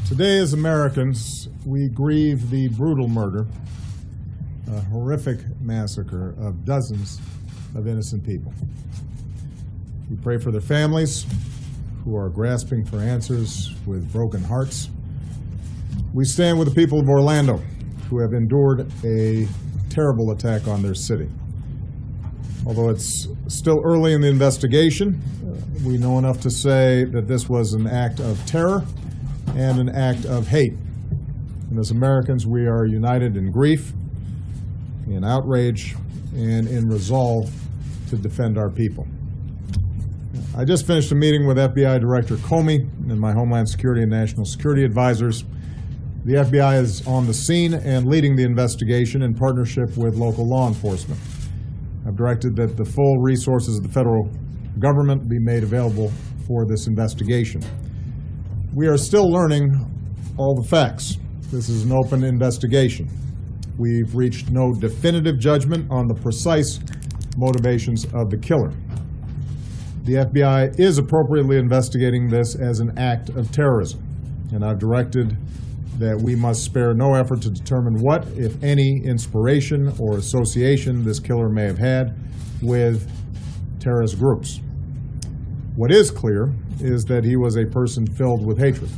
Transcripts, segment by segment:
Today, as Americans, we grieve the brutal murder, a horrific massacre of dozens of innocent people. We pray for their families who are grasping for answers with broken hearts. We stand with the people of Orlando who have endured a terrible attack on their city. Although it's still early in the investigation, we know enough to say that this was an act of terror and an act of hate. And as Americans, we are united in grief, in outrage, and in resolve to defend our people. I just finished a meeting with FBI Director Comey and my Homeland Security and National Security advisors. The FBI is on the scene and leading the investigation in partnership with local law enforcement. I've directed that the full resources of the federal government be made available for this investigation. We are still learning all the facts. This is an open investigation. We've reached no definitive judgment on the precise motivations of the killer. The FBI is appropriately investigating this as an act of terrorism, and I've directed that we must spare no effort to determine what, if any, inspiration or association this killer may have had with terrorist groups. What is clear is that he was a person filled with hatred.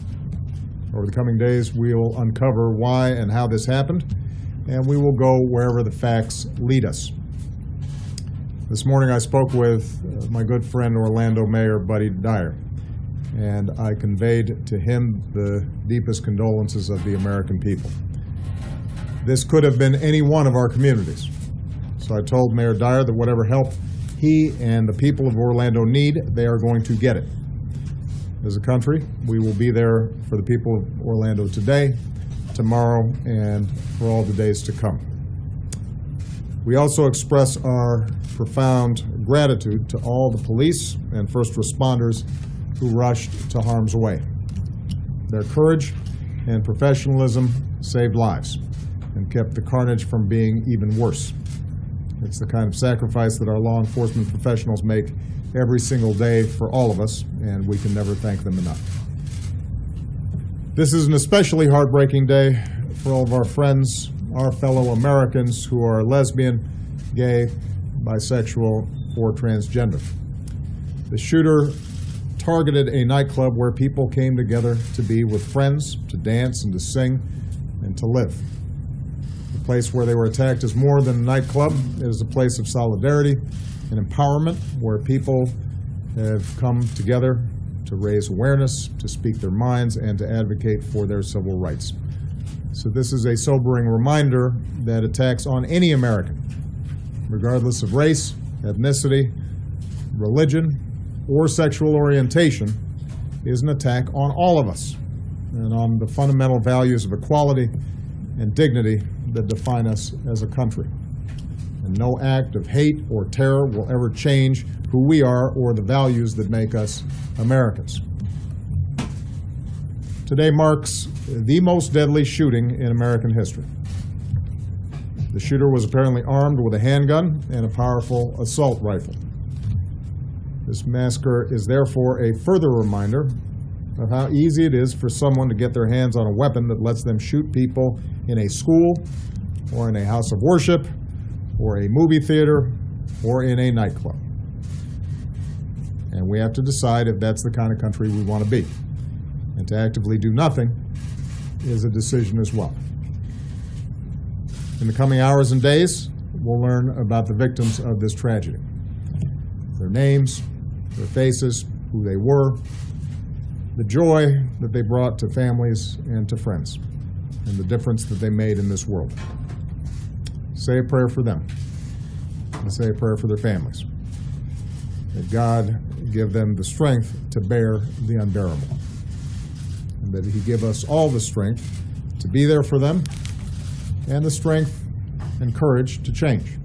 Over the coming days, we will uncover why and how this happened, and we will go wherever the facts lead us. This morning I spoke with my good friend Orlando Mayor Buddy Dyer, and I conveyed to him the deepest condolences of the American people. This could have been any one of our communities. So I told Mayor Dyer that whatever help he and the people of Orlando need, they are going to get it. As a country, we will be there for the people of Orlando today, tomorrow, and for all the days to come. We also express our profound gratitude to all the police and first responders who rushed to harm's way. Their courage and professionalism saved lives and kept the carnage from being even worse. It's the kind of sacrifice that our law enforcement professionals make every single day for all of us, and we can never thank them enough. This is an especially heartbreaking day for all of our friends, our fellow Americans who are lesbian, gay, bisexual, or transgender. The shooter targeted a nightclub where people came together to be with friends, to dance and to sing and to live. The place where they were attacked is more than a nightclub. It is a place of solidarity and empowerment where people have come together to raise awareness, to speak their minds, and to advocate for their civil rights. So this is a sobering reminder that attacks on any American, regardless of race, ethnicity, religion, or sexual orientation, is an attack on all of us and on the fundamental values of equality and dignity that define us as a country. And no act of hate or terror will ever change who we are or the values that make us Americans. Today marks the most deadly shooting in American history. The shooter was apparently armed with a handgun and a powerful assault rifle. This massacre is therefore a further reminder of how easy it is for someone to get their hands on a weapon that lets them shoot people in a school or in a house of worship or a movie theater or in a nightclub. And we have to decide if that's the kind of country we want to be. And to actively do nothing is a decision as well. In the coming hours and days, we'll learn about the victims of this tragedy. Their names, their faces, who they were, the joy that they brought to families and to friends, and the difference that they made in this world. Say a prayer for them, and say a prayer for their families. That God give them the strength to bear the unbearable, and that He give us all the strength to be there for them, and the strength and courage to change.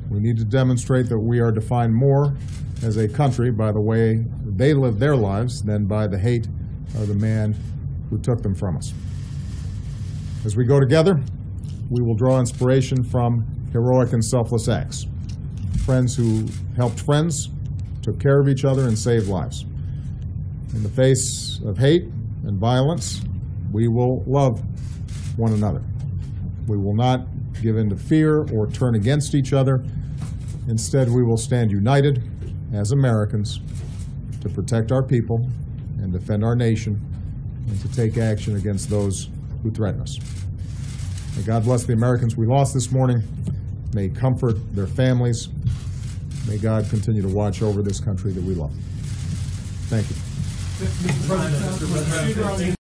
We need to demonstrate that we are defined more as a country by the way they live their lives than by the hate of the man who took them from us. As we go together, we will draw inspiration from heroic and selfless acts. Friends who helped friends, took care of each other, and saved lives. In the face of hate and violence, we will love one another. We will not give in to fear or turn against each other. Instead, we will stand united as Americans to protect our people and defend our nation and to take action against those who threaten us. May God bless the Americans we lost this morning. May He comfort their families. May God continue to watch over this country that we love. Thank you.